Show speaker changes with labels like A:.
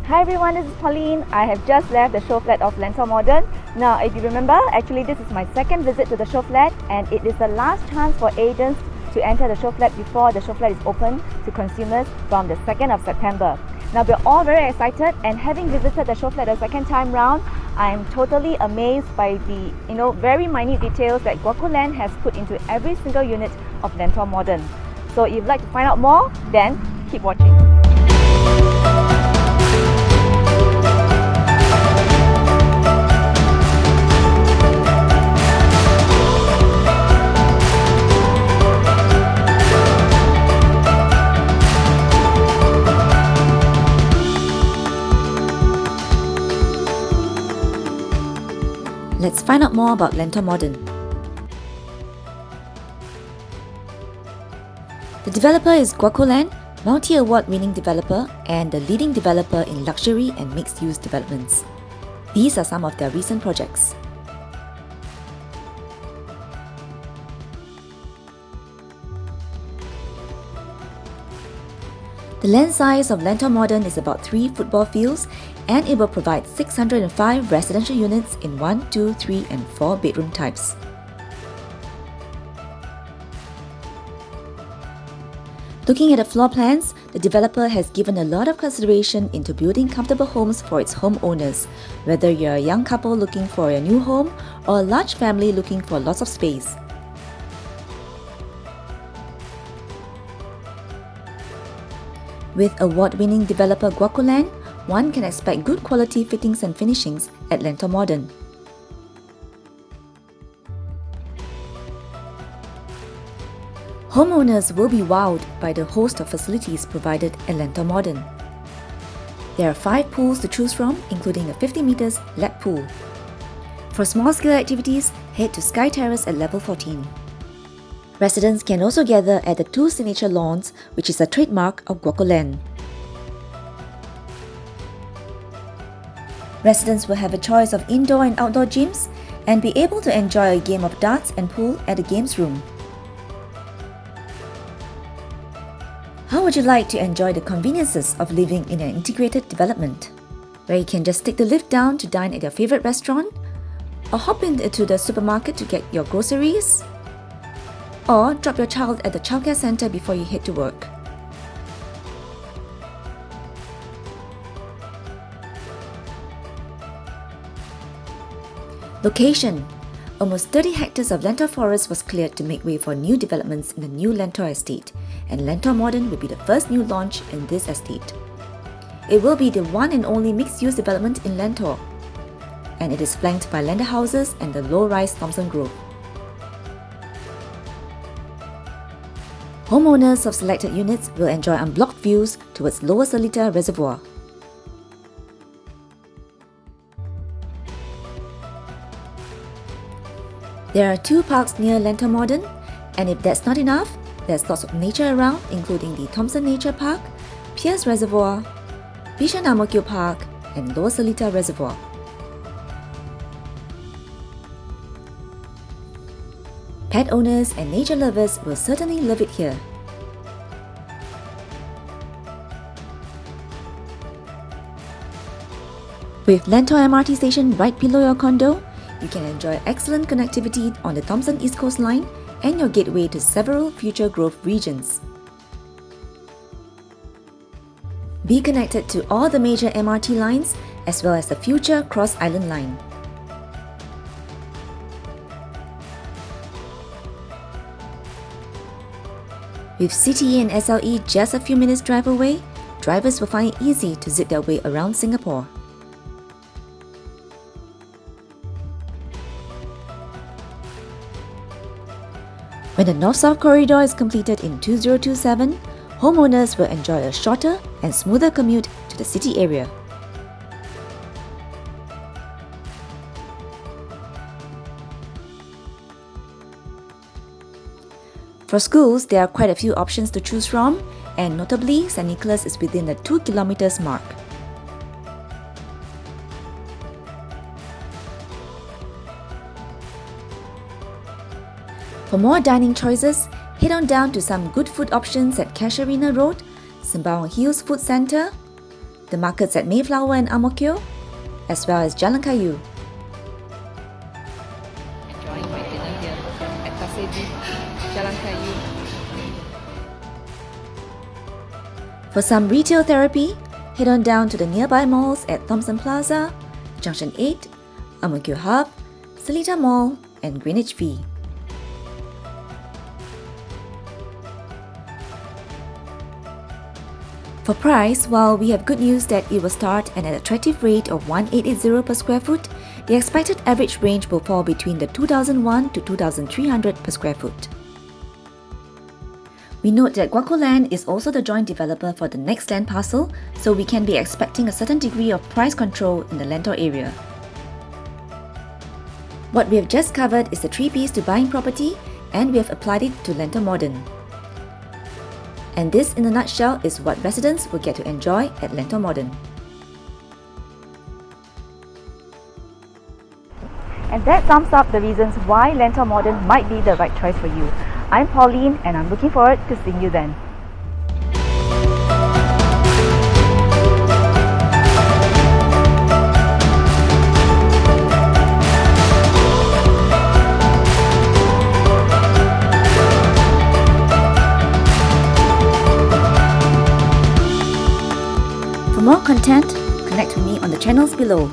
A: Hi everyone, this is Pauline. I have just left the show flat of Lentor Modern. Now, if you remember, actually this is my second visit to the show flat, and it is the last chance for agents to enter the show flat before the show flat is open to consumers from the 2nd of September. Now, we're all very excited, and having visited the show flat a second time round, I'm totally amazed by the very minute details that GuacoLand has put into every single unit of Lentor Modern. So if you'd like to find out more, then keep watching.
B: Let's find out more about Lentor Modern. The developer is GuacoLand, multi-award winning developer and the leading developer in luxury and mixed-use developments. These are some of their recent projects. The land size of Lentor Modern is about 3 football fields, and it will provide 605 residential units in 1, 2, 3 and 4 bedroom types. Looking at the floor plans, the developer has given a lot of consideration into building comfortable homes for its homeowners, whether you're a young couple looking for a new home or a large family looking for lots of space. With award-winning developer GuacoLand, one can expect good quality fittings and finishings at Lentor Modern. Homeowners will be wowed by the host of facilities provided at Lentor Modern. There are 5 pools to choose from, including a 50 meters lap pool. For small-scale activities, head to Sky Terrace at level 14. Residents can also gather at the 2 signature lawns, which is a trademark of GuacoLand. Residents will have a choice of indoor and outdoor gyms and be able to enjoy a game of darts and pool at the games room. How would you like to enjoy the conveniences of living in an integrated development, where you can just take the lift down to dine at your favorite restaurant, or hop into the supermarket to get your groceries, or drop your child at the childcare center before you head to work? Location: almost 30 hectares of Lentor forest was cleared to make way for new developments in the new Lentor estate, and Lentor Modern will be the first new launch in this estate. It will be the one and only mixed-use development in Lentor, and it is flanked by landed houses and the low-rise Thomson Grove. Homeowners of selected units will enjoy unblocked views towards Lower Seletar Reservoir. There are 2 parks near Lentor Modern, and if that's not enough, there's lots of nature around, including the Thomson Nature Park, Pierce Reservoir, Bishan Ang Mo Kio Park, and Lower Seletar Reservoir. Pet owners and nature lovers will certainly love it here. With Lentor MRT station right below your condo, you can enjoy excellent connectivity on the Thomson East Coast Line and your gateway to several future growth regions. Be connected to all the major MRT lines as well as the future Cross Island Line. With CTE and SLE just a few minutes drive away, drivers will find it easy to zip their way around Singapore. When the North-South Corridor is completed in 2027, homeowners will enjoy a shorter and smoother commute to the city area. For schools, there are quite a few options to choose from, and notably, St. Nicholas is within the 2 kilometers mark. For more dining choices, Head on down to some good food options at Casuarina Road, Sembawang Hills Food Centre, the markets at Mayflower and Ang Mo Kio, as well as Jalan Kayu.
A: Enjoying my dinner here at Pasir Ris, Jalan Kayu.
B: For some retail therapy, head on down to the nearby malls at Thomson Plaza, Junction 8, Ang Mo Kio Hub, Seletar Mall, and Greenwich V. For price, while we have good news that it will start at an attractive rate of 1,880 per square foot, the expected average range will fall between the 2,001 to 2,300 per square foot. We note that Guaco Land is also the joint developer for the next land parcel, so we can be expecting a certain degree of price control in the Lentor area. What we have just covered is the 3 Ps to buying property, and we have applied it to Lentor Modern. And this, in a nutshell, is what residents will get to enjoy at Lentor Modern.
A: And that sums up the reasons why Lentor Modern might be the right choice for you. I'm Pauline, and I'm looking forward to seeing you then.
B: For more content, connect with me on the channels below.